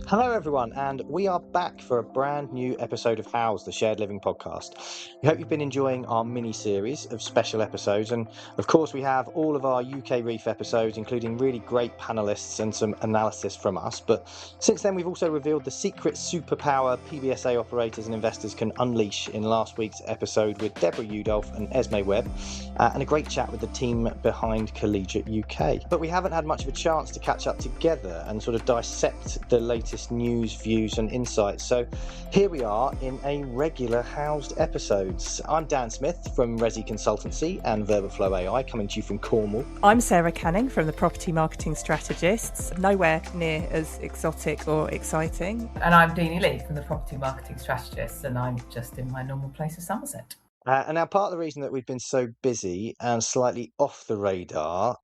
Hello, everyone, and we are back for a brand new episode of House, the Shared Living podcast. We hope you've been enjoying our mini series of special episodes, and of course, we have all of our UK Reef episodes, including really great panelists and some analysis from us. But since then, we've also revealed the secret superpower PBSA operators and investors can unleash in last week's episode with Deborah Udolph and Esme Webb, and a great chat with the team behind Collegiate UK. But we haven't had much of a chance to catch up together and sort of dissect the latest news, views and insights. So here we are in a regular Housed episodes. I'm Dan Smith from Resi Consultancy and Verbalflow AI, coming to you from Cornwall. I'm Sarah Canning from the Property Marketing Strategists, nowhere near as exotic or exciting. And I'm Deanie Lee from the Property Marketing Strategists, and I'm just in my normal place of Somerset. And now part of the reason that we've been so busy and slightly off the radar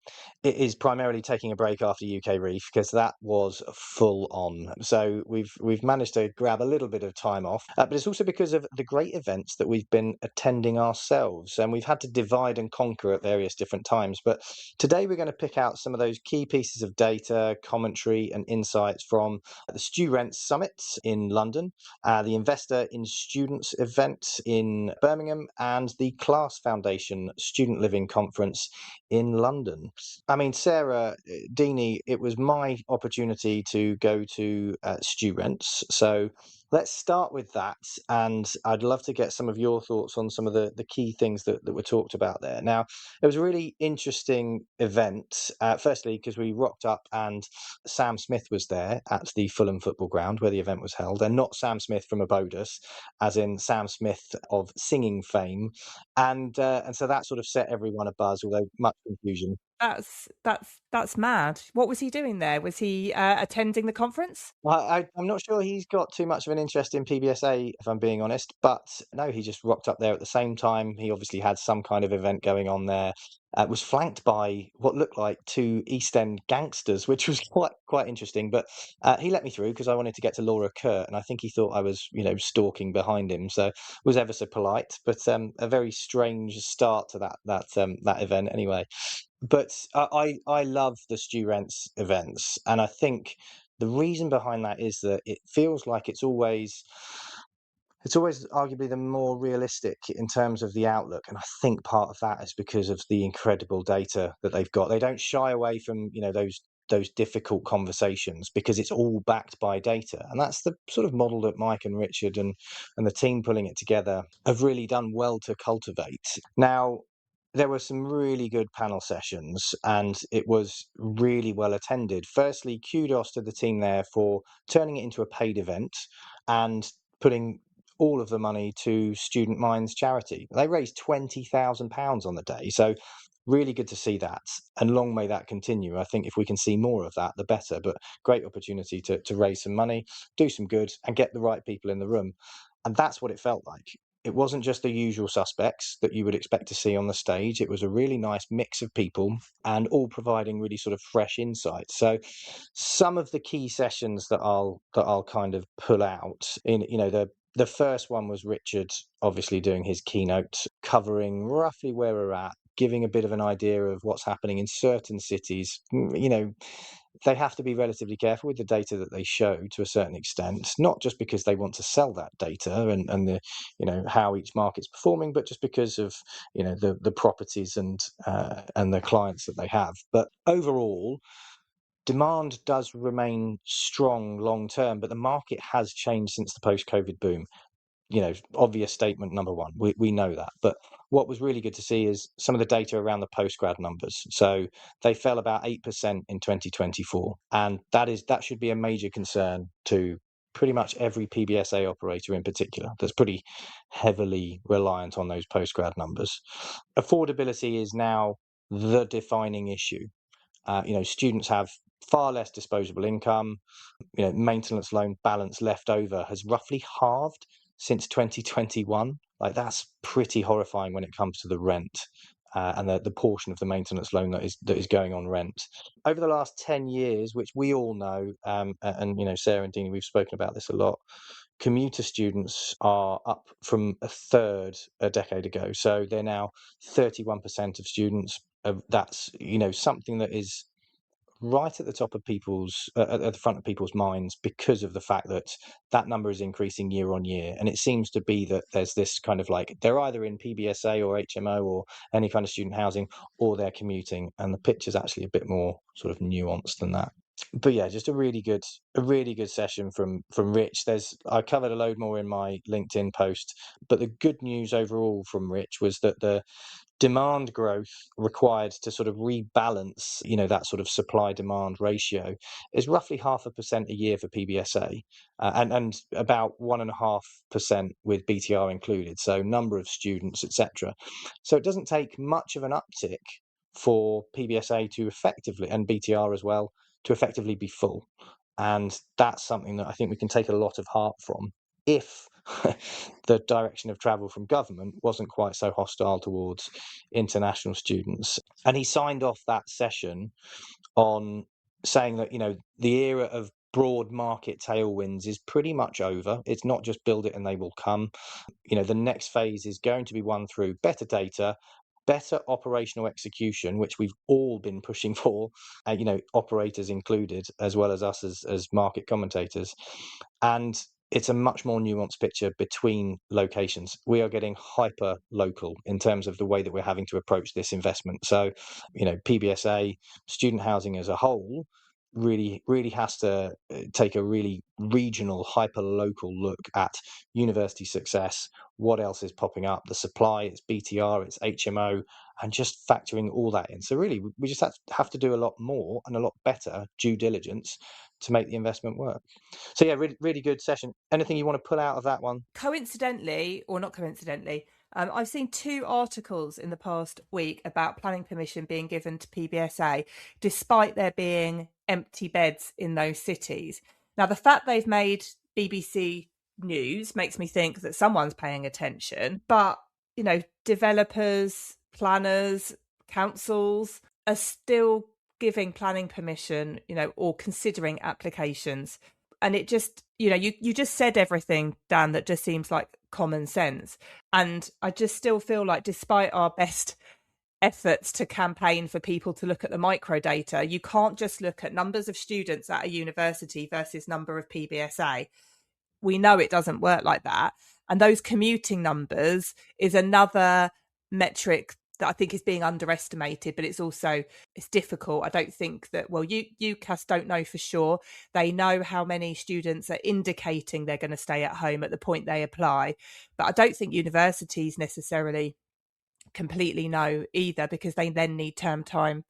is primarily taking a break after UK Reef, because that was full on. So we've managed to grab a little bit of time off, but it's also because of the great events that we've been attending ourselves, and we've had to divide and conquer at various different times. But today we're going to pick out some of those key pieces of data, commentary and insights from the StuRents Summit in London, the Investor in Students event in Birmingham, and the Class Foundation Student Living Conference in London. I mean, Sarah, Deanie, it was my opportunity to go to StuRents. So let's start with that. And I'd love to get some of your thoughts on some of the key things that were talked about there. Now, it was a really interesting event, firstly, because we rocked up and Sam Smith was there at the Fulham Football Ground where the event was held. And not Sam Smith from Abodus, as in Sam Smith of singing fame. And so that sort of set everyone abuzz, although much confusion. That's mad. What was he doing there? Was he attending the conference? I'm not sure he's got too much of an interest in PBSA, if I'm being honest, but no, he just rocked up there at the same time. He obviously had some kind of event going on there. Was flanked by what looked like two East End gangsters, which was quite interesting. But he let me through because I wanted to get to Laura Kurt, and I think he thought I was, stalking behind him. So was ever so polite, but a very strange start to that event anyway. But I love the StuRents events, and I think the reason behind that is that it feels like it's always arguably the more realistic in terms of the outlook, and I think part of that is because of the incredible data that they've got. They don't shy away from those difficult conversations because it's all backed by data, and that's the sort of model that Mike and Richard and the team pulling it together have really done well to cultivate. Now, there were some really good panel sessions and it was really well attended. Firstly, kudos to the team there for turning it into a paid event and putting all of the money to Student Minds charity. They raised £20,000 on the day. So really good to see that, and long may that continue. I think if we can see more of that, the better. But great opportunity to raise some money, do some good and get the right people in the room. And that's what it felt like. It wasn't just the usual suspects that you would expect to see on the stage. It was a really nice mix of people and all providing really sort of fresh insights. So some of the key sessions that I'll kind of pull out in, the first one was Richard obviously doing his keynote, covering roughly where we're at, giving a bit of an idea of what's happening in certain cities. They have to be relatively careful with the data that they show to a certain extent, not just because they want to sell that data and the how each market's performing, but just because of the properties and the clients that they have. But overall, demand does remain strong long term, but the market has changed since the post-COVID boom. Obvious statement number one. We know that. But what was really good to see is some of the data around the postgrad numbers. So they fell about 8% in 2024. And that should be a major concern to pretty much every PBSA operator in particular that's pretty heavily reliant on those postgrad numbers. Affordability is now the defining issue. Students have far less disposable income. Maintenance loan balance left over has roughly halved since 2021. Like, that's pretty horrifying when it comes to the rent and the portion of the maintenance loan that is going on rent. Over the last 10 years, which we all know, and Sarah and Deanie, we've spoken about this a lot, commuter students are up from a third a decade ago. So they're now 31% of students. That's something that is right at the top of people's at the front of people's minds because of the fact that that number is increasing year on year, and it seems to be that there's this kind of like they're either in PBSA or HMO or any kind of student housing, or they're commuting, and the picture's actually a bit more sort of nuanced than that. But yeah, just a really good session from Rich. I covered a load more in my LinkedIn post, but the good news overall from Rich was that the demand growth required to sort of rebalance, that sort of supply demand ratio is roughly 0.5% a year for PBSA, and about 1.5% with BTR included. So number of students, etc. So it doesn't take much of an uptick for PBSA to effectively, and BTR as well, to effectively be full. And that's something that I think we can take a lot of heart from if the direction of travel from government wasn't quite so hostile towards international students. And he signed off that session on saying that, the era of broad market tailwinds is pretty much over. It's not just build it and they will come. The next phase is going to be one through better data, better operational execution, which we've all been pushing for, operators included, as well as us as market commentators. And it's a much more nuanced picture between locations. We are getting hyper local in terms of the way that we're having to approach this investment. So, PBSA, student housing as a whole, really has to take a really regional, hyper local look at university success. What else is popping up? The supply, it's BTR, it's HMO, and just factoring all that in. So really, we just have to do a lot more and a lot better due diligence to make the investment work. So yeah, really, really good session. Anything you want to pull out of that one? Coincidentally, or not coincidentally, I've seen 2 articles in the past week about planning permission being given to PBSA, despite there being empty beds in those cities. Now, the fact they've made BBC News makes me think that someone's paying attention, but, developers, planners, councils are still giving planning permission, or considering applications. And it just, you just said everything, Dan, that just seems like common sense. And I just still feel like, despite our best efforts to campaign for people to look at the micro data, you can't just look at numbers of students at a university versus number of PBSA. We know it doesn't work like that. And those commuting numbers is another metric that I think is being underestimated, but it's difficult. I don't think that, UCAS don't know for sure. They know how many students are indicating they're going to stay at home at the point they apply. But I don't think universities necessarily completely know either, because they then need term time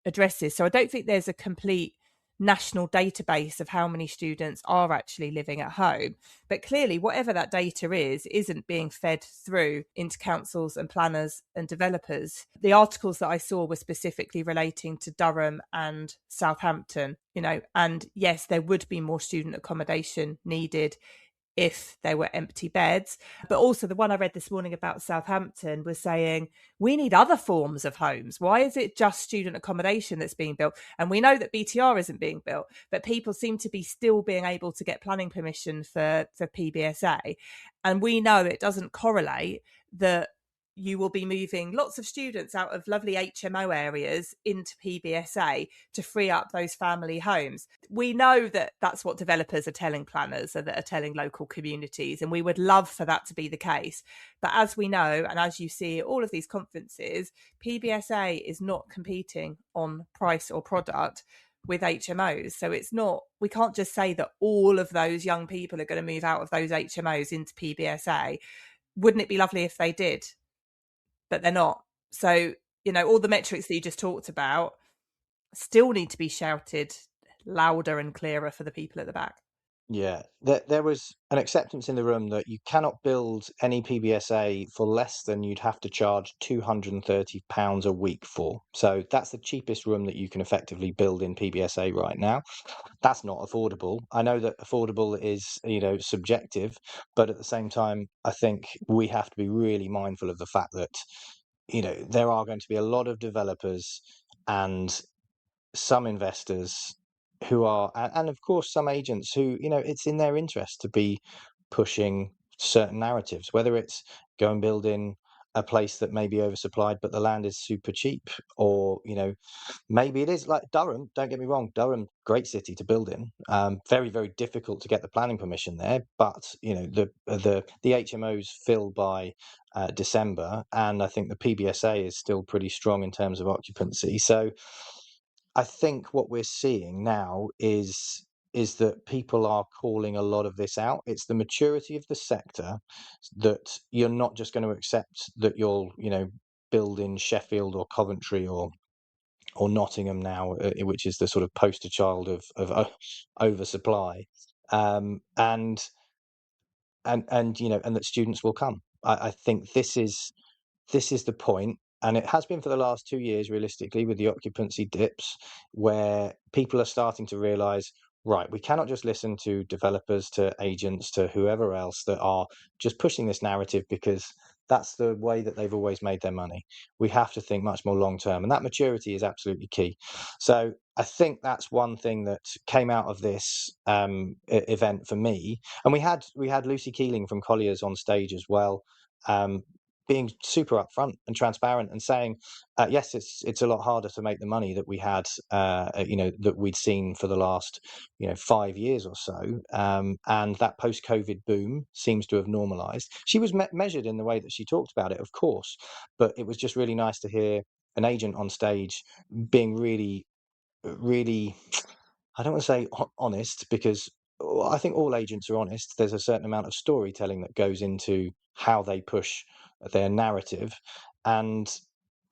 addresses. So I don't think there's a complete national database of how many students are actually living at home. But clearly, whatever that data is, isn't being fed through into councils and planners and developers. The articles that I saw were specifically relating to Durham and Southampton, and yes, there would be more student accommodation needed if there were empty beds. But also the one I read this morning about Southampton was saying, we need other forms of homes. Why is it just student accommodation that's being built? And we know that BTR isn't being built, but people seem to be still being able to get planning permission for PBSA. And we know it doesn't correlate that you will be moving lots of students out of lovely HMO areas into PBSA to free up those family homes. We know that that's what developers are telling planners and that are telling local communities, and we would love for that to be the case. But as we know, and as you see at all of these conferences, PBSA is not competing on price or product with HMOs. So we can't just say that all of those young people are going to move out of those HMOs into PBSA. Wouldn't it be lovely if they did? But they're not. So, all the metrics that you just talked about still need to be shouted louder and clearer for the people at the back. Yeah, there was an acceptance in the room that you cannot build any PBSA for less than you'd have to charge £230 a week for. So that's the cheapest room that you can effectively build in PBSA right now. That's not affordable. I know that affordable is, subjective, but at the same time, I think we have to be really mindful of the fact that, there are going to be a lot of developers and some investors who are, and of course some agents who, it's in their interest to be pushing certain narratives, whether it's go and build in a place that may be oversupplied, but the land is super cheap, or maybe it is like Durham. Don't get me wrong, Durham, great city to build in. Very, very difficult to get the planning permission there, but the HMOs fill by December, and I think the PBSA is still pretty strong in terms of occupancy. So I think what we're seeing now is that people are calling a lot of this out. It's the maturity of the sector that you're not just going to accept that you'll build in Sheffield or Coventry or Nottingham now, which is the sort of poster child of oversupply, and and that students will come. I think this is the point, and it has been for the last 2 years, realistically, with the occupancy dips, where people are starting to realise, right, we cannot just listen to developers, to agents, to whoever else that are just pushing this narrative because that's the way that they've always made their money. We have to think much more long term, and that maturity is absolutely key. So I think that's one thing that came out of this event for me. And we had Lucy Keeling from Collier's on stage as well, um, being super upfront and transparent and saying, yes, it's a lot harder to make the money that we had, that we'd seen for the last 5 years or so, and that post-COVID boom seems to have normalised. She was measured in the way that she talked about it, of course, but it was just really nice to hear an agent on stage being really, really, I don't want to say honest, because I think all agents are honest. There's a certain amount of storytelling that goes into how they push their narrative, and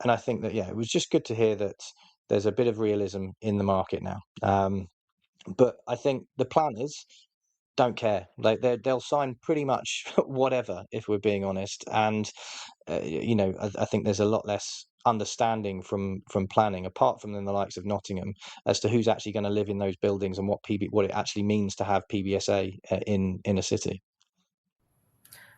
I think that it was just good to hear that there's a bit of realism in the market now. But I think the planners don't care. They'll sign pretty much whatever, if we're being honest. And I think there's a lot less understanding from planning, apart from in the likes of Nottingham, as to who's actually going to live in those buildings and what it actually means to have PBSA in a city.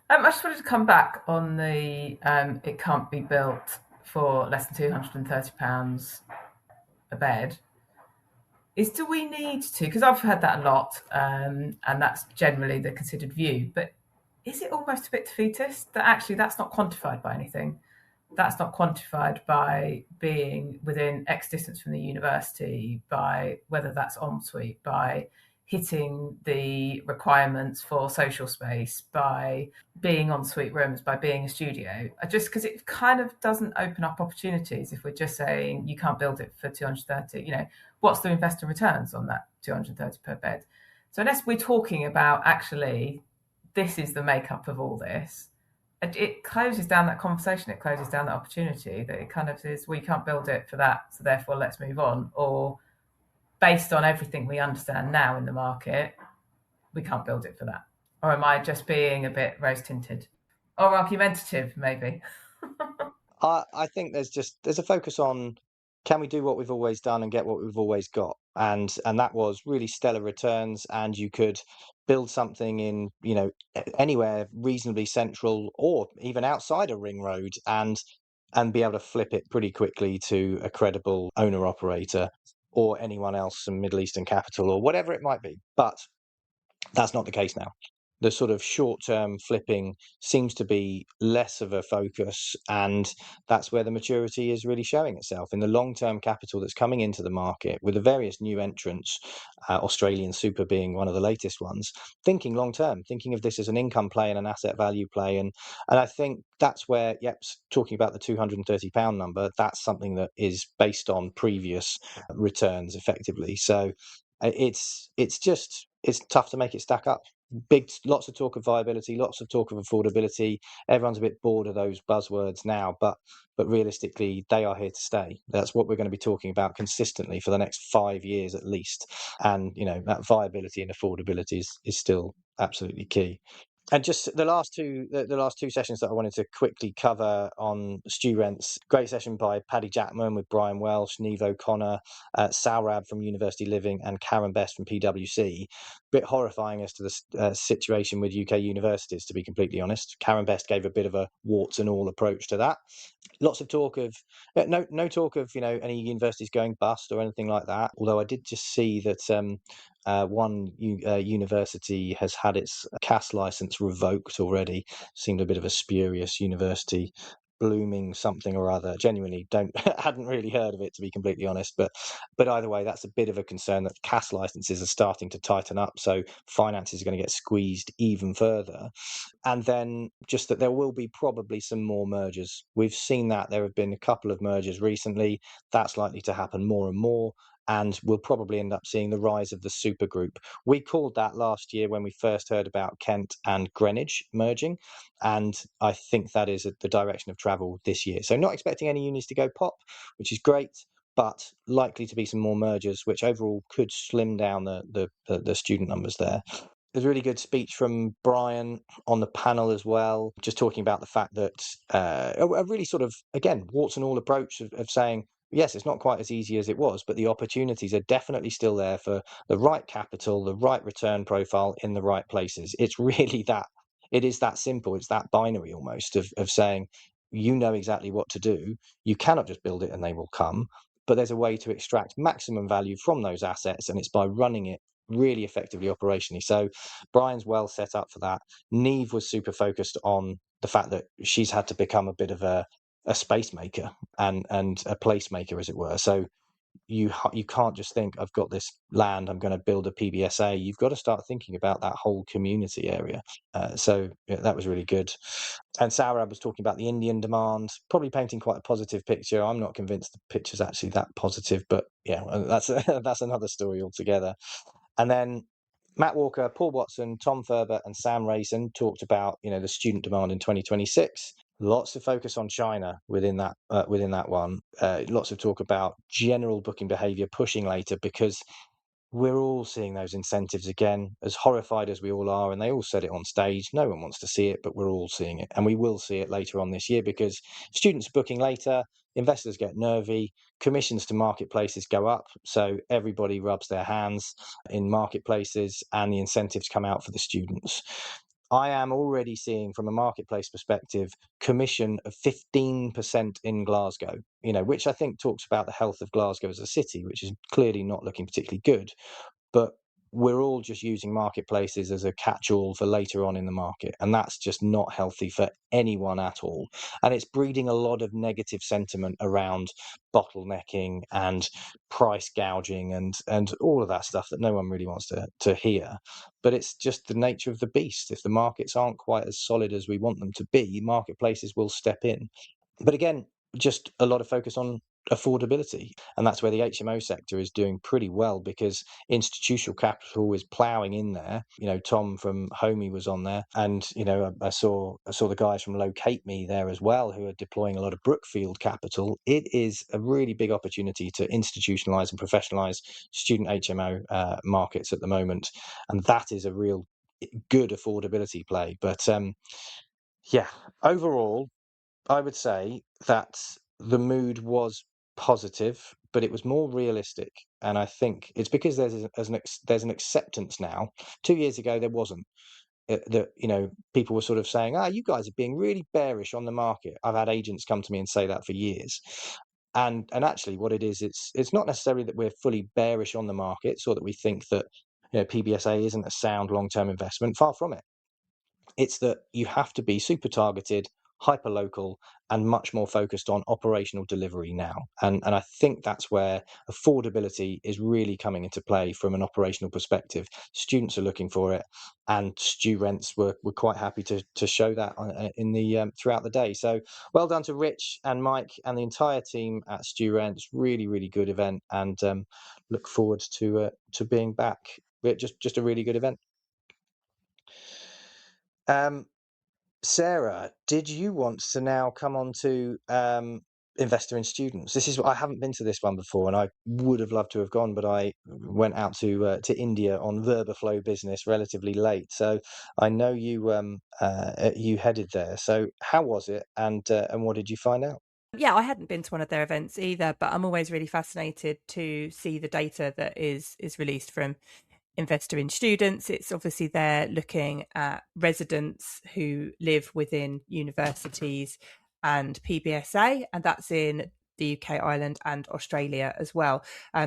I just wanted to come back on the it can't be built for less than £230 a bed. Do we need to? Because I've heard that a lot, and that's generally the considered view. But is it almost a bit defeatist that actually that's not quantified by anything? That's not quantified by being within X distance from the university, by whether that's ensuite, by hitting the requirements for social space, by being en suite rooms, by being a studio. Just because it kind of doesn't open up opportunities if we're just saying you can't build it for 230. What's the investor returns on that 230 per bed? So unless we're talking about actually this is the makeup of all this, it closes down that conversation. It closes down that opportunity. That it kind of says, well, you can't build it for that, so therefore let's move on. Or based on everything we understand now in the market, we can't build it for that. Or am I just being a bit rose-tinted or argumentative, maybe? I think there's a focus on, can we do what we've always done and get what we've always got, and that was really stellar returns, and you could build something in anywhere reasonably central or even outside a ring road, and be able to flip it pretty quickly to a credible owner operator or anyone else, some Middle Eastern capital or whatever it might be. But that's not the case now. The sort of short-term flipping seems to be less of a focus, and that's where the maturity is really showing itself in the long-term capital that's coming into the market with the various new entrants, Australian Super being one of the latest ones, thinking long-term, thinking of this as an income play and an asset value play. And I think that's where, talking about the £230 number, that's something that is based on previous returns effectively. So it's tough to make it stack up. Lots of talk of viability, lots of talk of affordability. Everyone's a bit bored of those buzzwords now, but realistically, they are here to stay. That's what we're going to be talking about consistently for the next 5 years at least. And that viability and affordability is still absolutely key. And just the last two sessions that I wanted to quickly cover on StuRents. Great session by Paddy Jackman with Brian Welsh, Neve O'Connor, Saurab from University Living, and Karen Best from PwC. Bit horrifying as to the situation with UK universities, to be completely honest. Karen Best gave a bit of a warts and all approach to that. Lots of talk of no talk of any universities going bust or anything like that. Although I did just see that one university has had its CAS license revoked already. Seemed a bit of a spurious university blooming something or other. Genuinely don't hadn't really heard of it, to be completely honest, but either way, that's a bit of a concern that CAS licenses are starting to tighten up, so finances are going to get squeezed even further. And then just that there will be probably some more mergers. We've seen that there have been a couple of mergers recently. That's likely to happen more and more, and we'll probably end up seeing the rise of the super group. We called that last year when we first heard about Kent and Greenwich merging, and I think that is the direction of travel this year. So not expecting any unis to go pop, which is great, but likely to be some more mergers, which overall could slim down the student numbers there. There's a really good speech from Brian on the panel as well, just talking about the fact that a really sort of, again, warts and all approach of saying, yes, it's not quite as easy as it was, but the opportunities are definitely still there for the right capital, the right return profile in the right places. It's really that, it is that simple. It's that binary almost of saying, you know exactly what to do. You cannot just build it and they will come, but there's a way to extract maximum value from those assets, and it's by running it really effectively operationally. So Brian's well set up for that. Neve was super focused on the fact that she's had to become a bit of a space maker and a placemaker, as it were. So you can't just think, I've got this land, I'm going to build a PBSA. You've got to start thinking about that whole community area. So yeah, that was really good. And Saurabh was talking about the Indian demand, probably painting quite a positive picture. I'm not convinced the picture's actually that positive, but yeah, that's that's another story altogether. And then Matt Walker, Paul Watson, Tom Ferber, and Sam Rayson talked about the student demand in 2026. Lots of focus on China within that one. Lots of talk about general booking behaviour pushing later, because we're all seeing those incentives again, as horrified as we all are, and they all said it on stage. No one wants to see it, but we're all seeing it, and we will see it later on this year because students are booking later, investors get nervy, commissions to marketplaces go up, so everybody rubs their hands in marketplaces, and the incentives come out for the students. I am already seeing, from a marketplace perspective, commission of 15% in Glasgow, which I think talks about the health of Glasgow as a city, which is clearly not looking particularly good. But we're all just using marketplaces as a catch-all for later on in the market, and that's just not healthy for anyone at all. And it's breeding a lot of negative sentiment around bottlenecking and price gouging and all of that stuff that no one really wants to hear. But it's just the nature of the beast. If the markets aren't quite as solid as we want them to be, marketplaces will step in. But again, just a lot of focus on affordability, and that's where the HMO sector is doing pretty well, because institutional capital is ploughing in there. Tom from Homey was on there, and I saw the guys from Locate Me there as well, who are deploying a lot of Brookfield capital. It is a really big opportunity to institutionalize and professionalize student HMO markets at the moment, and that is a real good affordability play. But yeah, overall, I would say that the mood was positive, but it was more realistic. And I think it's because there's an acceptance now. 2 years ago, there wasn't. That people were sort of saying, you guys are being really bearish on the market. I've had agents come to me and say that for years. And actually what it is, it's not necessarily that we're fully bearish on the markets, or that we think that PBSA isn't a sound long-term investment. Far from it. It's that you have to be super targeted, hyper local, and much more focused on operational delivery now. And I think that's where affordability is really coming into play from an operational perspective. Students are looking for it, and StuRents were quite happy to show that in the throughout the day. So well done to Rich and Mike and the entire team at StuRents. Really, really good event, and look forward to being back. Just a really good event. Sarah, did you want to now come on to investor in students? This is I haven't been to this one before, and I would have loved to have gone, but I went out to India on Verberflow business relatively late. So I know you headed there. So how was it, and what did you find out? Yeah, I hadn't been to one of their events either, but I'm always really fascinated to see the data that is released from Investor in Students. It's obviously they're looking at residents who live within universities and PBSA, and that's in the UK, Ireland, and Australia as well.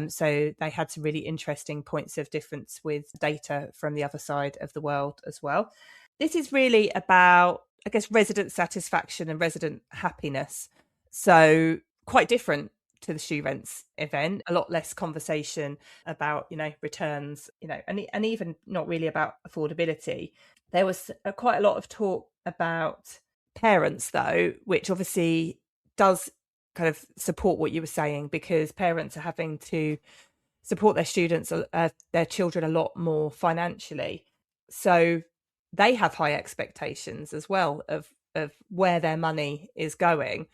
So they had some really interesting points of difference with data from the other side of the world as well. This is really about, I guess, resident satisfaction and resident happiness. So quite different to the StuRents event, a lot less conversation about, returns, and even not really about affordability. There was quite a lot of talk about parents, though, which obviously does kind of support what you were saying, because parents are having to support their students, their children, a lot more financially. So they have high expectations as well of where their money is going.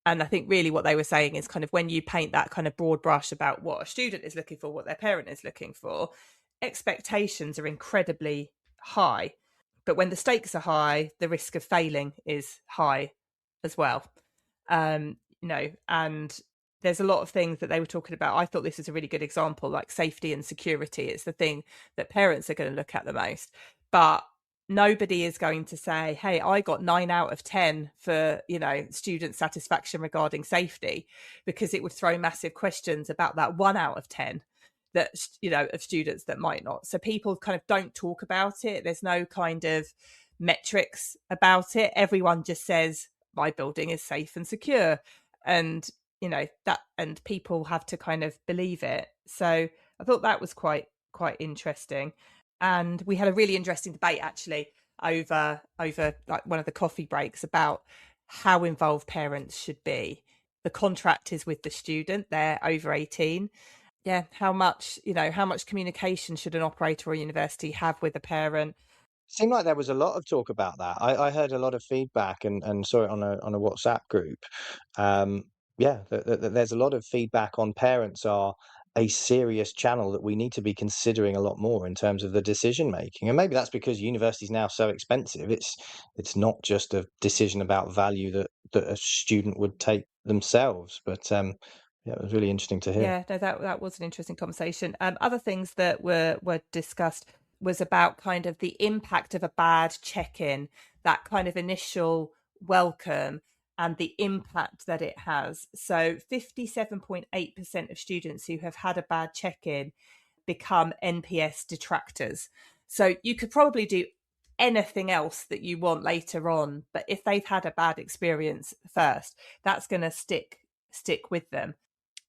And I think really what they were saying is kind of when you paint that kind of broad brush about what a student is looking for, what their parent is looking for, expectations are incredibly high. But when the stakes are high, the risk of failing is high as well. And there's a lot of things that they were talking about. I thought this is a really good example, like safety and security. It's the thing that parents are going to look at the most. But nobody is going to say, hey, I got 9 out of 10 for, student satisfaction regarding safety, because it would throw massive questions about that 1 out of 10 that, of students that might not. So people kind of don't talk about it. There's no kind of metrics about it. Everyone just says, my building is safe and secure. And, and people have to kind of believe it. So I thought that was quite interesting. And we had a really interesting debate actually over like one of the coffee breaks about how involved parents should be. The contract is with the student, they're over 18. Yeah, how much communication should an operator or university have with a parent? Seemed like there was a lot of talk about that. I heard a lot of feedback and saw it on a WhatsApp group. Yeah, there's a lot of feedback on parents are a serious channel that we need to be considering a lot more in terms of the decision making. And maybe that's because university is now so expensive. It's not just a decision about value that a student would take themselves. But yeah, it was really interesting to hear. Yeah, no, that was an interesting conversation. Other things that were discussed was about kind of the impact of a bad check-in, that kind of initial welcome and the impact that it has. So 57.8% of students who have had a bad check-in become NPS detractors. So you could probably do anything else that you want later on, but if they've had a bad experience first, that's going to stick with them.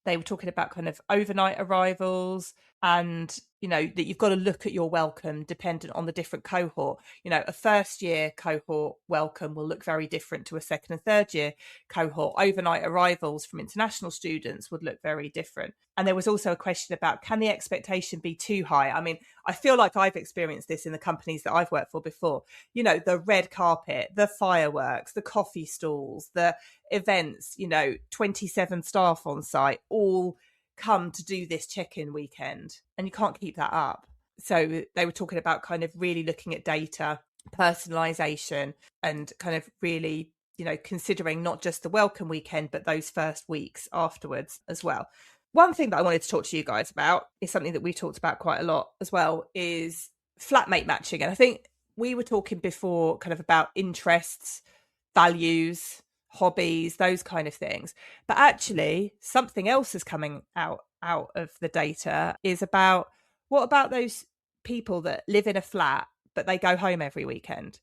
They were talking about kind of overnight arrivals, and that you've got to look at your welcome dependent on the different cohort. A first year cohort welcome will look very different to a second and third year cohort. Overnight arrivals from international students would look very different. And there was also a question about, can the expectation be too high? I mean, I feel like I've experienced this in the companies that I've worked for before. The red carpet, the fireworks, the coffee stalls, the events, 27 staff on site, all come to do this check-in weekend, and you can't keep that up. So they were talking about kind of really looking at data, personalization, and kind of really considering not just the welcome weekend but those first weeks afterwards as well. One thing that I wanted to talk to you guys about is something that we talked about quite a lot as well, is flatmate matching. And I think we were talking before kind of about interests, values, hobbies, those kind of things. But actually, something else is coming out of the data, is about, what about those people that live in a flat but they go home every weekend,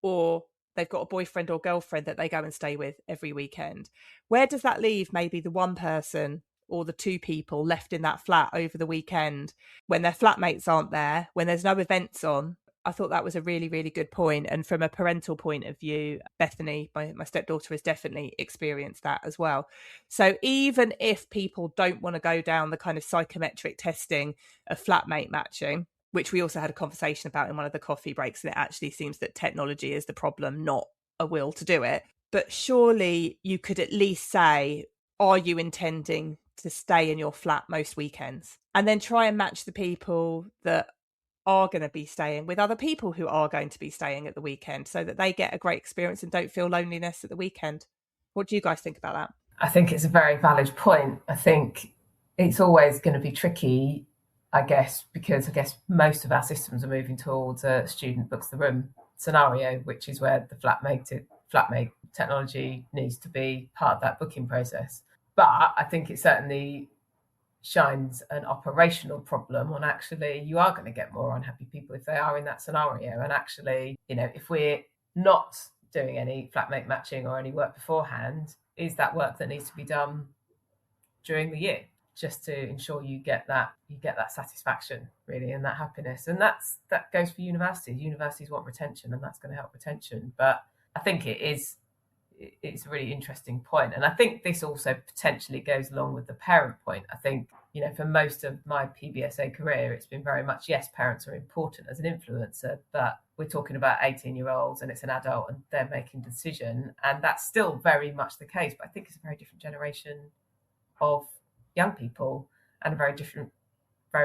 or they've got a boyfriend or girlfriend that they go and stay with every weekend? Where does that leave maybe the one person or the two people left in that flat over the weekend when their flatmates aren't there, when there's no events on? I thought that was a really, really good point. And from a parental point of view, Bethany, my stepdaughter, has definitely experienced that as well. So even if people don't want to go down the kind of psychometric testing of flatmate matching, which we also had a conversation about in one of the coffee breaks, and it actually seems that technology is the problem, not a will to do it. But surely you could at least say, are you intending to stay in your flat most weekends? And then try and match the people that are going to be staying with other people who are going to be staying at the weekend, so that they get a great experience and don't feel loneliness at the weekend. What do you guys think about that? I think it's a very valid point. I think it's always going to be tricky, I guess, because I guess most of our systems are moving towards a student books the room scenario, which is where the flatmate technology needs to be part of that booking process. But I think it certainly shines an operational problem on actually you are going to get more unhappy people if they are in that scenario. And actually, if we're not doing any flatmate matching or any work beforehand, is that work that needs to be done during the year, just to ensure you get that satisfaction really and that happiness. And that goes for universities want retention, and that's going to help retention. But I think it's a really interesting point. And I think this also potentially goes along with the parent point. I think, for most of my PBSA career, it's been very much, yes, parents are important as an influencer, but we're talking about 18-year-olds and it's an adult and they're making a decision. And that's still very much the case. But I think it's a very different generation of young people and a very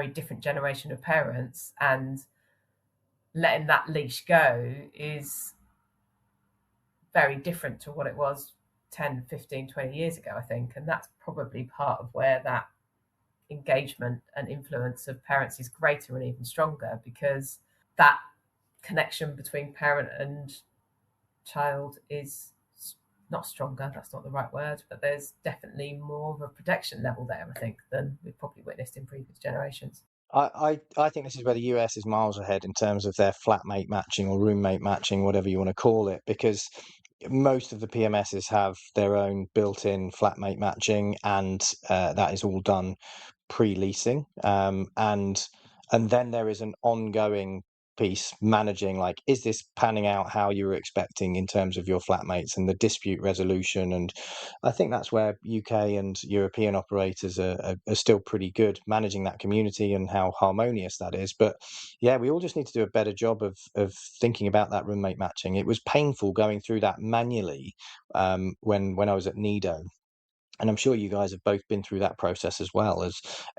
different generation of parents. And letting that leash go is very different to what it was 10, 15, 20 years ago, I think. And that's probably part of where that engagement and influence of parents is greater and even stronger, because that connection between parent and child is not stronger, that's not the right word, but there's definitely more of a protection level there, I think, than we've probably witnessed in previous generations. I think this is where the US is miles ahead in terms of their flatmate matching or roommate matching, whatever you want to call it, because most of the PMSs have their own built-in flatmate matching, and that is all done pre-leasing. And then there is an ongoing piece managing, like, is this panning out how you were expecting in terms of your flatmates and the dispute resolution. And I think that's where UK and European operators are still pretty good managing that community and how harmonious that is. But yeah, we all just need to do a better job of thinking about that roommate matching. It was painful going through that manually when I was at Nido. And I'm sure you guys have both been through that process as well.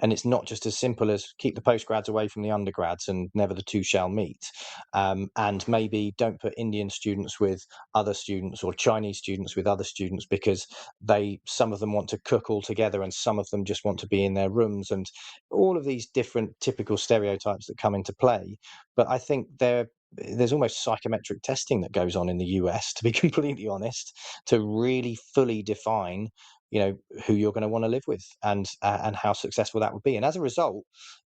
And it's not just as simple as keep the postgrads away from the undergrads and never the two shall meet. And maybe don't put Indian students with other students or Chinese students with other students, because some of them want to cook all together and some of them just want to be in their rooms, and all of these different typical stereotypes that come into play. But I think there's almost psychometric testing that goes on in the US, to be completely honest, to really fully define who you're going to want to live with and how successful that would be. And as a result,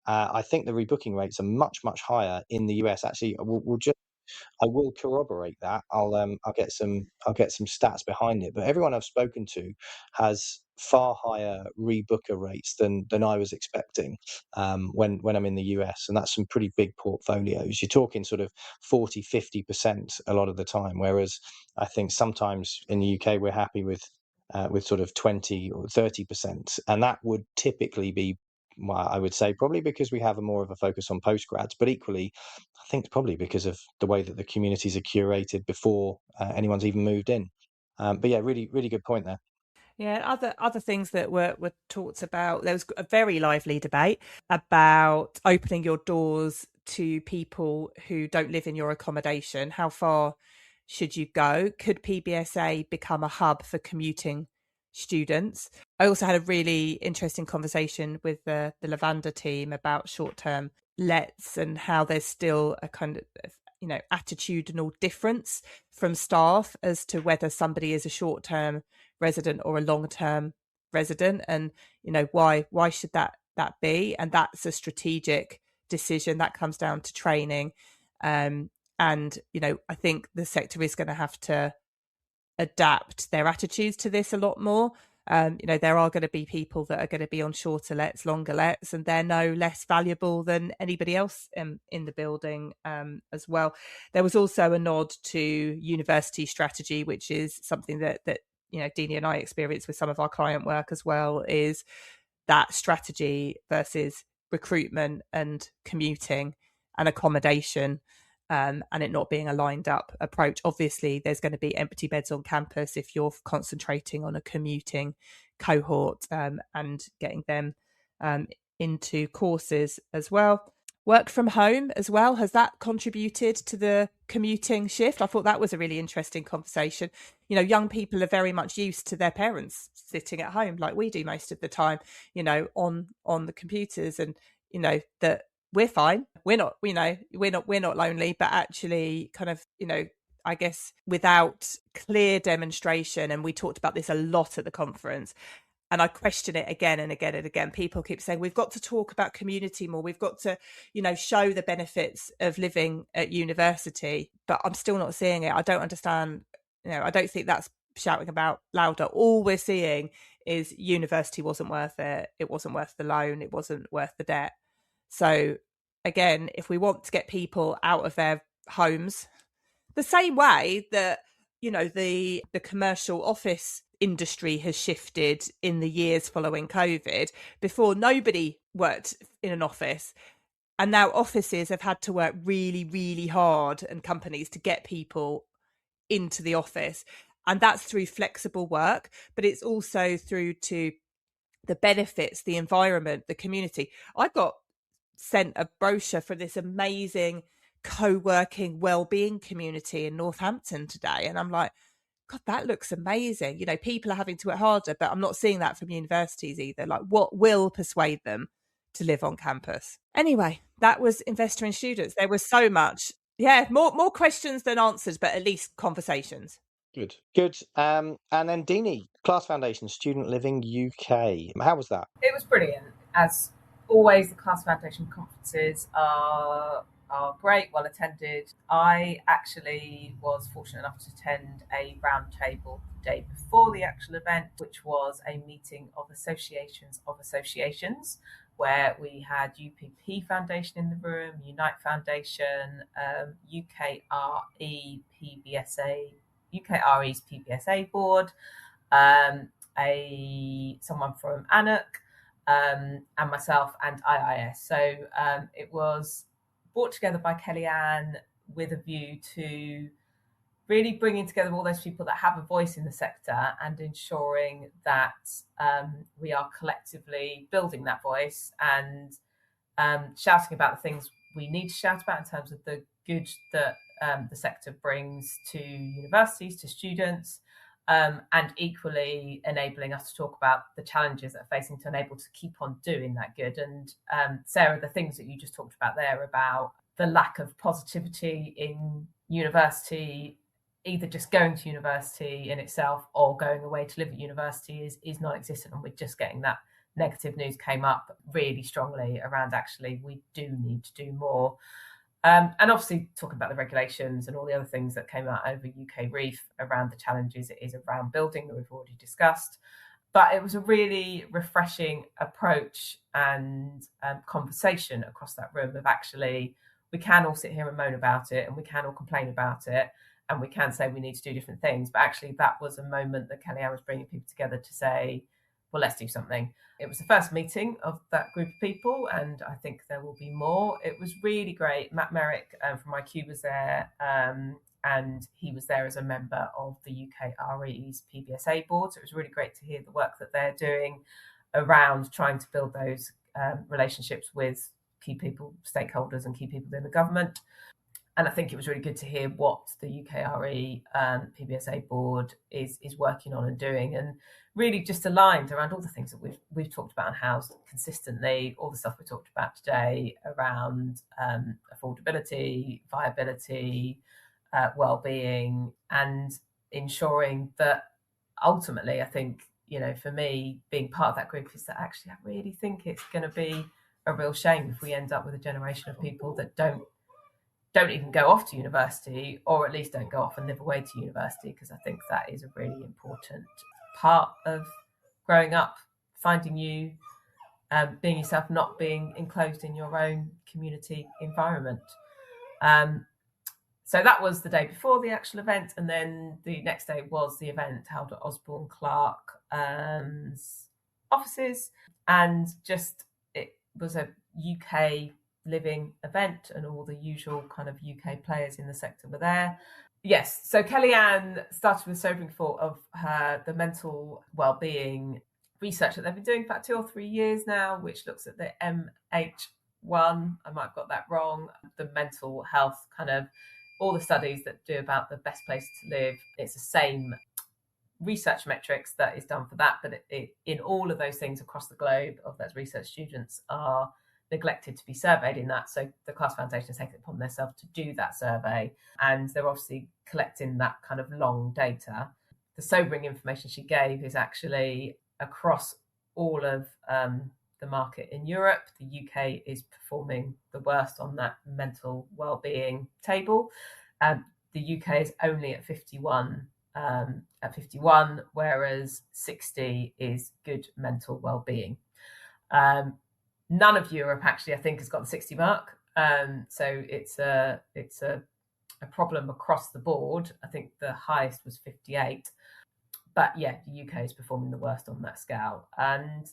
I think the rebooking rates are much higher in the US. Actually, I will corroborate that. I'll get some stats behind it. But everyone I've spoken to has far higher rebooker rates than I was expecting when I'm in the US, and that's some pretty big portfolios. You're talking sort of 40-50% a lot of the time, whereas I think sometimes in the UK we're happy with sort of 20 or 30%, and that would typically be, well, I would say probably because we have more of a focus on postgrads, but equally, I think it's probably because of the way that the communities are curated before anyone's even moved in. But yeah, really, really good point there. Yeah, other things that were talked about. There was a very lively debate about opening your doors to people who don't live in your accommodation. How far should you go? Could PBSA become a hub for commuting students? I also had a really interesting conversation with the Lavender team about short-term lets and how there's still a kind of attitudinal difference from staff as to whether somebody is a short-term resident or a long-term resident, and why should that be. And that's a strategic decision that comes down to training. And I think the sector is going to have to adapt their attitudes to this a lot more. There are going to be people that are going to be on shorter lets, longer lets, and they're no less valuable than anybody else in the building as well. There was also a nod to university strategy, which is something that Deanie and I experience with some of our client work as well, is that strategy versus recruitment and commuting and accommodation, and it not being a lined up approach. Obviously, there's going to be empty beds on campus if you're concentrating on a commuting cohort and getting them into courses as well. Work from home as well, has that contributed to the commuting shift? I thought that was a really interesting conversation. Young people are very much used to their parents sitting at home like we do most of the time, on the computers, and that we're fine. We're not lonely, but actually kind of, I guess without clear demonstration, and we talked about this a lot at the conference, And I question it again and again and again. People keep saying, we've got to talk about community more. We've got to, show the benefits of living at university. But I'm still not seeing it. I don't understand. I don't think that's shouting about louder. All we're seeing is university wasn't worth it. It wasn't worth the loan. It wasn't worth the debt. So again, if we want to get people out of their homes, the same way that, the commercial office industry has shifted in the years following COVID. Before, nobody worked in an office, and now offices have had to work really, really hard, and companies, to get people into the office. And that's through flexible work, but it's also through to the benefits, the environment, the community. I got sent a brochure for this amazing co-working well-being community in Northampton today, and I'm like, God, that looks amazing. People are having to work harder, but I'm not seeing that from universities either. Like, what will persuade them to live on campus? Anyway, that was Investor in Students. There was so much. Yeah, more questions than answers, but at least conversations. Good. And then Deanie, Class Foundation, Student Living UK. How was that? It was brilliant. As always, the Class Foundation conferences are great, well attended. I actually was fortunate enough to attend a round table the day before the actual event, which was a meeting of associations, where we had UPP Foundation in the room, Unite Foundation, UKRE's PBSA board, someone from ANUC, and myself and IIS. So it was brought together by Kellyanne with a view to really bringing together all those people that have a voice in the sector and ensuring that we are collectively building that voice and shouting about the things we need to shout about in terms of the good that the sector brings to universities, to students, and equally enabling us to talk about the challenges that are facing to enable to keep on doing that good. And Sarah, the things that you just talked about there about the lack of positivity in university, either just going to university in itself or going away to live at university is non-existent. And we're just getting that negative news came up really strongly around actually we do need to do more. And obviously talking about the regulations and all the other things that came out over UK REEF around the challenges it is around building that we've already discussed. But it was a really refreshing approach and conversation across that room of actually we can all sit here and moan about it and we can all complain about it and we can say we need to do different things. But actually that was a moment that Kellyanne was bringing people together to say, well, let's do something. It was the first meeting of that group of people, and I think there will be more. It was really great. Matt Merrick from IQ was there, and he was there as a member of the UKRE's PBSA board. So it was really great to hear the work that they're doing around trying to build those relationships with key people, stakeholders and key people in the government. And I think it was really good to hear what the UKRE PBSA board is working on and doing, and really just aligned around all the things that we've talked about and housed consistently, all the stuff we talked about today around affordability, viability, well-being, and ensuring that ultimately, I think, for me, being part of that group is that actually I really think it's going to be a real shame if we end up with a generation of people that don't even go off to university, or at least don't go off and live away to university, because I think that is a really important part of growing up, finding you, being yourself, not being enclosed in your own community environment. So that was the day before the actual event, and then the next day was the event held at Osborne Clark's offices, and just it was a UK living event and all the usual kind of UK players in the sector were there. Yes, so Kellyanne started with sobering thought of the mental well-being research that they've been doing for about 2 or 3 years now, which looks at the MH1, I might have got that wrong, the mental health kind of, all the studies that do about the best place to live. It's the same research metrics that is done for that, but in all of those things across the globe of those research students are neglected to be surveyed in that. So the Class Foundation has taken it upon themselves to do that survey, and they're obviously collecting that kind of long data. The sobering information she gave is actually across all of the market in Europe. The UK is performing the worst on that mental well-being table. The UK is only at 51, whereas 60 is good mental well-being. None of Europe actually, I think, has got the 60 mark. So it's a problem across the board. I think the highest was 58. But yeah, the UK is performing the worst on that scale. And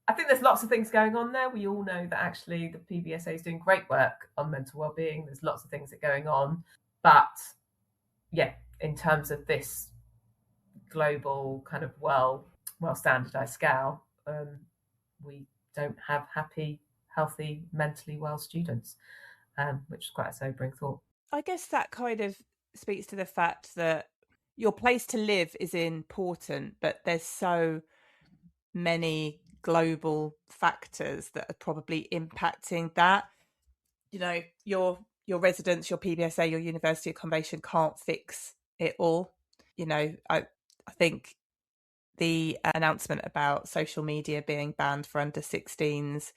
I think there's lots of things going on there. We all know that actually the PBSA is doing great work on mental well-being. There's lots of things that are going on. But yeah, in terms of this global kind of well standardized scale, we don't have happy, healthy, mentally well students, which is quite a sobering thought. I guess that kind of speaks to the fact that your place to live is important, but there's so many global factors that are probably impacting that. You know, your residence, your PBSA, your university accommodation can't fix it all. You know, I think the announcement about social media being banned for under 16s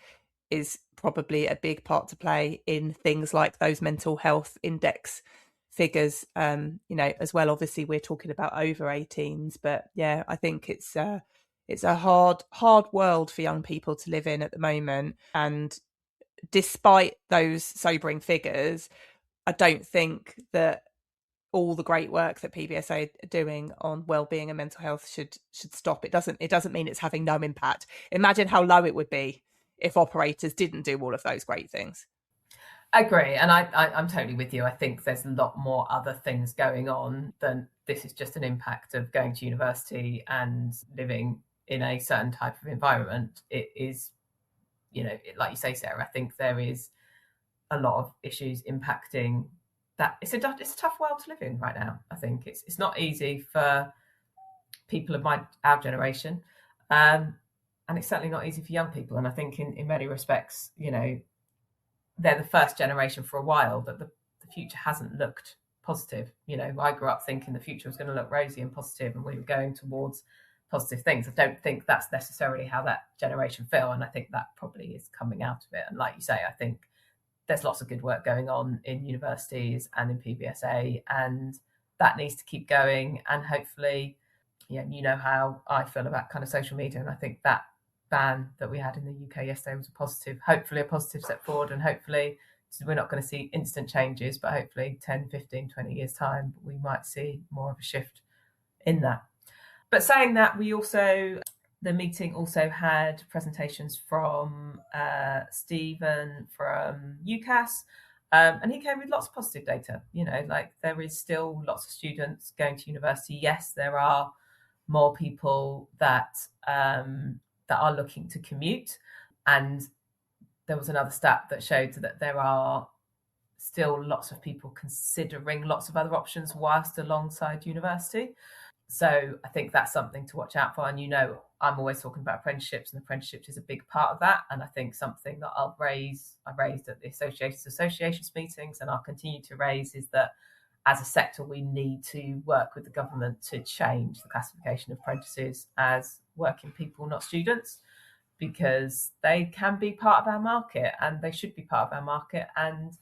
is probably a big part to play in things like those mental health index figures, you know, as well. Obviously we're talking about over 18s, but yeah, I think it's a hard world for young people to live in at the moment. And despite those sobering figures, I don't think that all the great work that PBSA are doing on well-being and mental health should stop. It doesn't mean it's having no impact. Imagine how low it would be if operators didn't do all of those great things. I agree, and I'm totally with you. I think there's a lot more other things going on than this is just an impact of going to university and living in a certain type of environment. It is, you know, like you say, Sarah, I think there is a lot of issues impacting that. It's a tough world to live in right now. I think it's not easy for people of our generation, and it's certainly not easy for young people. And I think in many respects, you know, they're the first generation for a while that the future hasn't looked positive. You know, I grew up thinking the future was going to look rosy and positive, and we were going towards positive things. I don't think that's necessarily how that generation feel, and I think that probably is coming out of it. And like you say, I think there's lots of good work going on in universities and in PBSA, and that needs to keep going. And hopefully, yeah, you know how I feel about kind of social media, and I think that ban that we had in the UK yesterday was hopefully a positive step forward. And hopefully we're not going to see instant changes, but hopefully 10, 15, 20 years time, we might see more of a shift in that. But saying that, the meeting also had presentations from Stephen from UCAS, and he came with lots of positive data. You know, like there is still lots of students going to university. Yes, there are more people that are looking to commute, and there was another stat that showed that there are still lots of people considering lots of other options whilst alongside university. So I think that's something to watch out for. And you know, I'm always talking about apprenticeships, and apprenticeships is a big part of that. And I think something that I raised at the associations meetings, and I'll continue to raise, is that as a sector, we need to work with the government to change the classification of apprentices as working people, not students, because they can be part of our market, and they should be part of our market, and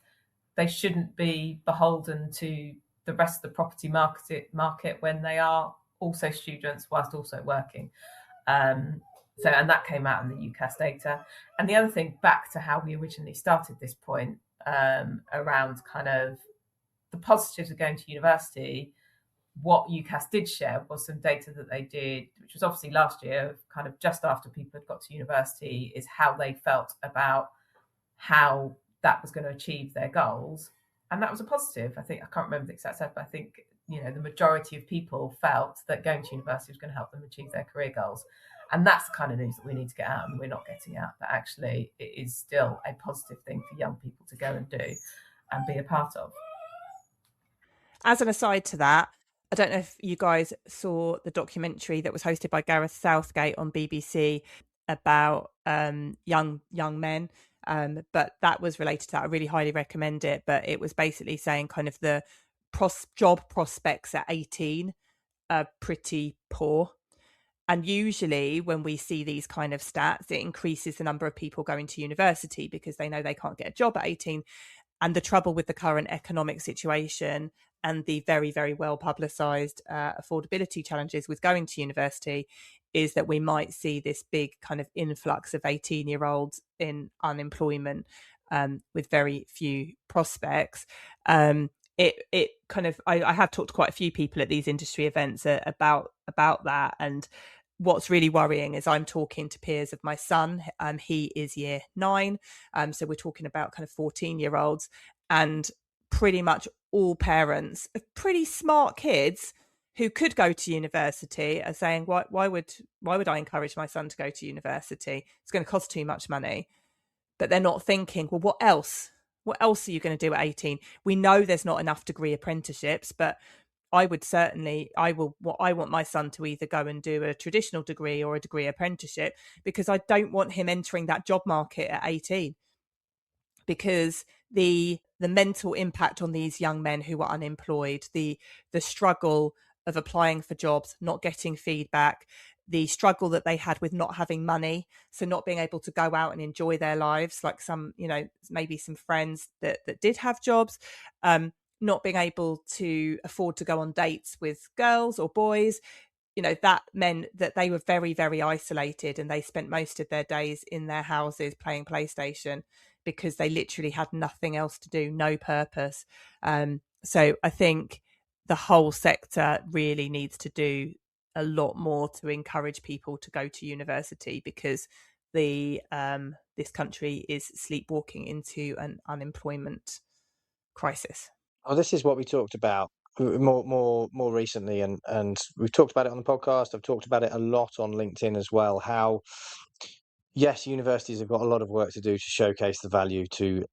they shouldn't be beholden to the rest of the property market when they are also students whilst also working. And that came out in the UCAS data. And the other thing, back to how we originally started this point, around kind of the positives of going to university, what UCAS did share was some data that they did, which was obviously last year, kind of just after people had got to university, is how they felt about how that was going to achieve their goals. And that was a positive. I think, I can't remember the exact set, but I think, you know, the majority of people felt that going to university was going to help them achieve their career goals. And that's the kind of news that we need to get out, and we're not getting out, that actually it is still a positive thing for young people to go and do and be a part of. As an aside to that, I don't know if you guys saw the documentary that was hosted by Gareth Southgate on BBC about young men, but that was related to that. I really highly recommend it. But it was basically saying kind of the job prospects at 18 are pretty poor, And usually when we see these kind of stats, it increases the number of people going to university because they know they can't get a job at 18. And the trouble with the current economic situation and the very, very well publicised affordability challenges with going to university is that we might see this big kind of influx of 18-year-olds in unemployment with very few prospects. It kind of I have talked to quite a few people at these industry events about that, and what's really worrying is I'm talking to peers of my son. He is year 9, so we're talking about kind of 14-year-olds, and pretty much all parents of pretty smart kids who could go to university are saying, why would I encourage my son to go to university? It's going to cost too much money. But they're not thinking, well, what else? What else are you going to do at 18? We know there's not enough degree apprenticeships, but I want my son to either go and do a traditional degree or a degree apprenticeship, because I don't want him entering that job market at 18, because the mental impact on these young men who are unemployed, the struggle of applying for jobs, not getting feedback, the struggle that they had with not having money, so not being able to go out and enjoy their lives, like some, maybe some friends that did have jobs, not being able to afford to go on dates with girls or boys, that meant that they were very, very isolated, and they spent most of their days in their houses playing PlayStation because they literally had nothing else to do, no purpose. So I think the whole sector really needs to do a lot more to encourage people to go to university, because this country is sleepwalking into an unemployment crisis. Well, this is what we talked about more recently, and we've talked about it on the podcast. I've talked about it a lot on LinkedIn as well. How yes, universities have got a lot of work to do to showcase the value to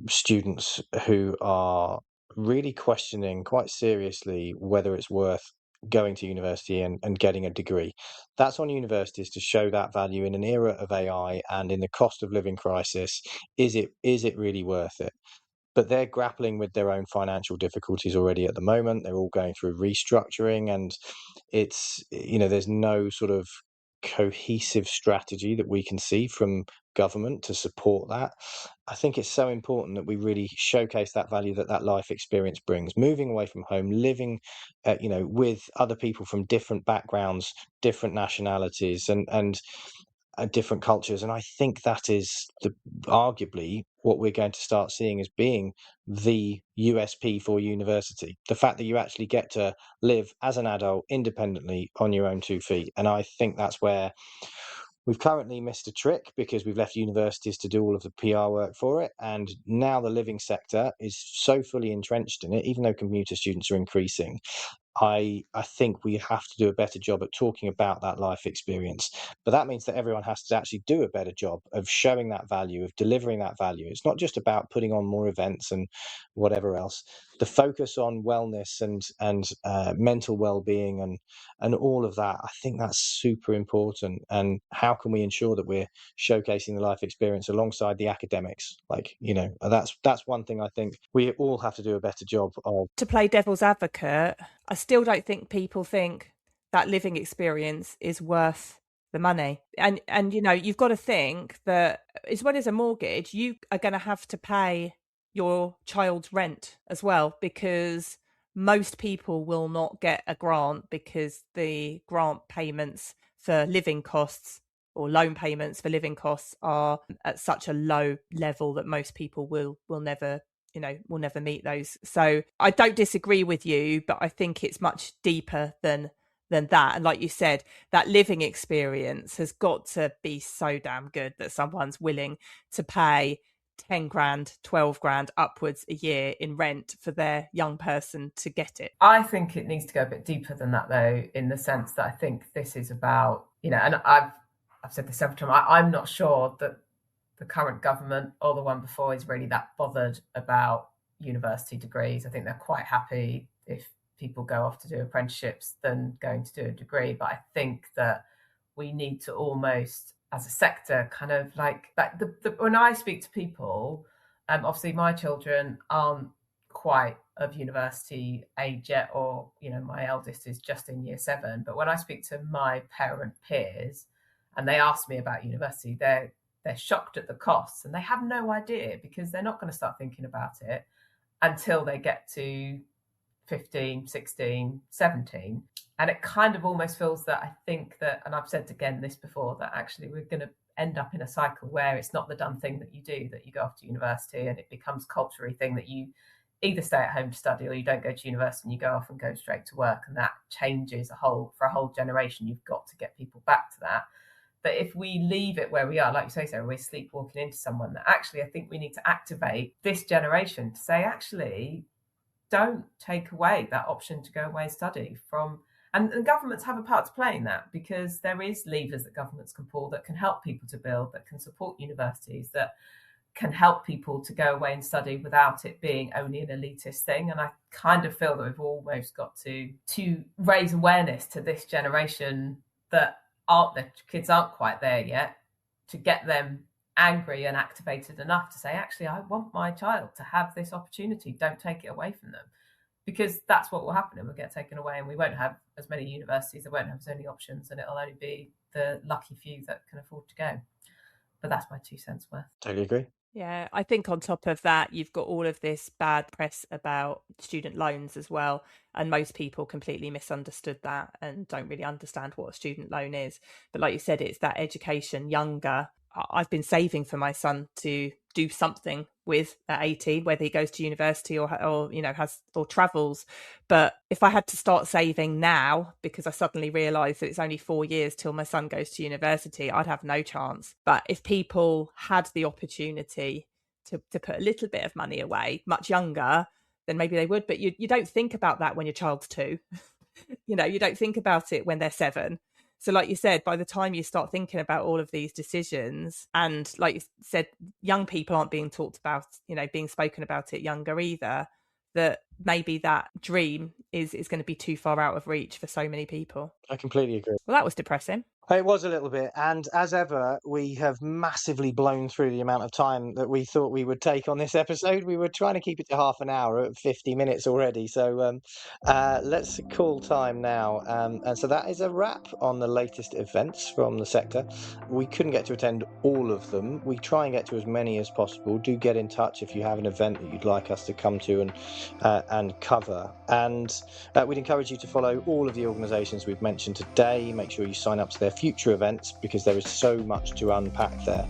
students who are really questioning quite seriously whether it's worth going to university and getting a degree. That's on universities to show that value in an era of AI and in the cost of living crisis. Is it really worth it? But they're grappling with their own financial difficulties already at the moment. They're all going through restructuring, and it's, there's no sort of cohesive strategy that we can see from government to support that. I think it's so important that we really showcase that value that life experience brings, moving away from home, living with other people from different backgrounds, different nationalities, and different cultures. And I think that is arguably what we're going to start seeing as being the USP for university. The fact that you actually get to live as an adult independently on your own 2 feet. And I think that's where we've currently missed a trick, because we've left universities to do all of the PR work for it. And now the living sector is so fully entrenched in it, even though commuter students are increasing. I think we have to do a better job at talking about that life experience. But that means that everyone has to actually do a better job of showing that value, of delivering that value. It's not just about putting on more events and whatever else. The focus on wellness and mental well-being and all of that, I think that's super important. And how can we ensure that we're showcasing the life experience alongside the academics? That's one thing I think we all have to do a better job of. To play devil's advocate, I still don't think people think that living experience is worth the money. And you've got to think that as well as a mortgage, you are going to have to pay your child's rent as well, because most people will not get a grant, because the grant payments for living costs or loan payments for living costs are at such a low level that most people will never meet those. So I don't disagree with you, but I think it's much deeper than that. And like you said, that living experience has got to be so damn good that someone's willing to pay 10 grand, 12 grand upwards a year in rent for their young person to get it. I think it needs to go a bit deeper than that, though, in the sense that I think this is about, and I've said this several times, I'm not sure that the current government or the one before is really that bothered about university degrees. I think they're quite happy if people go off to do apprenticeships than going to do a degree. But I think that we need to almost, as a sector, kind of like that. When I speak to people, obviously my children aren't quite of university age yet, or my eldest is just in year 7. But when I speak to my parent peers and they ask me about university, they're shocked at the costs, and they have no idea, because they're not going to start thinking about it until they get to 15, 16, 17. And it kind of almost feels that, I think that, and I've said again this before, that actually we're going to end up in a cycle where it's not the done thing that you do, that you go off to university, and it becomes a culturally thing that you either stay at home to study, or you don't go to university and you go off and go straight to work. And that changes for a whole generation. You've got to get people back to that. But if we leave it where we are, like you say, Sarah, we're sleepwalking into someone, that actually I think we need to activate this generation to say, actually, don't take away that option to go away and study from. And governments have a part to play in that, because there is levers that governments can pull that can help people to build, that can support universities, that can help people to go away and study without it being only an elitist thing. And I kind of feel that we've almost got to raise awareness to this generation that the kids aren't quite there yet, to get them angry and activated enough to say, actually, I want my child to have this opportunity. Don't take it away from them, because that's what will happen. It will get taken away, and we won't have as many universities, there won't have as many options, and it'll only be the lucky few that can afford to go. But that's my 2 cents worth. Totally agree. Yeah, I think on top of that, you've got all of this bad press about student loans as well. And most people completely misunderstood that and don't really understand what a student loan is. But like you said, it's that education younger. I've been saving for my son to do something with at 18, whether he goes to university or travels. But if I had to start saving now, because I suddenly realised that it's only 4 years till my son goes to university, I'd have no chance. But if people had the opportunity to put a little bit of money away much younger, then maybe they would. But you don't think about that when your child's 2. You don't think about it when they're 7. So like you said, by the time you start thinking about all of these decisions, and like you said, young people aren't being talked about, being spoken about it younger either, that maybe that dream is going to be too far out of reach for so many people. I completely agree. Well, that was depressing. It was a little bit. And as ever, we have massively blown through the amount of time that we thought we would take on this episode. We were trying to keep it to half an hour at 50 minutes already. So let's call time now. And so that is a wrap on the latest events from the sector. We couldn't get to attend all of them. We try and get to as many as possible. Do get in touch if you have an event that you'd like us to come to and cover. And we'd encourage you to follow all of the organisations we've mentioned today. Make sure you sign up to their future events, because there is so much to unpack there.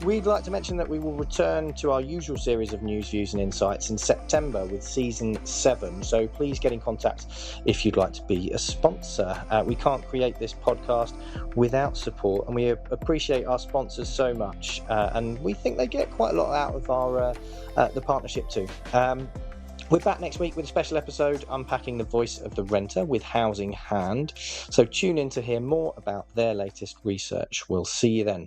We'd like to mention that we will return to our usual series of news, views and insights in September with season 7. So please get in contact if you'd like to be a sponsor. We can't create this podcast without support, and we appreciate our sponsors so much. And we think they get quite a lot out of our the partnership too. We're back next week with a special episode unpacking the voice of the renter with Housing Hand. So tune in to hear more about their latest research. We'll see you then.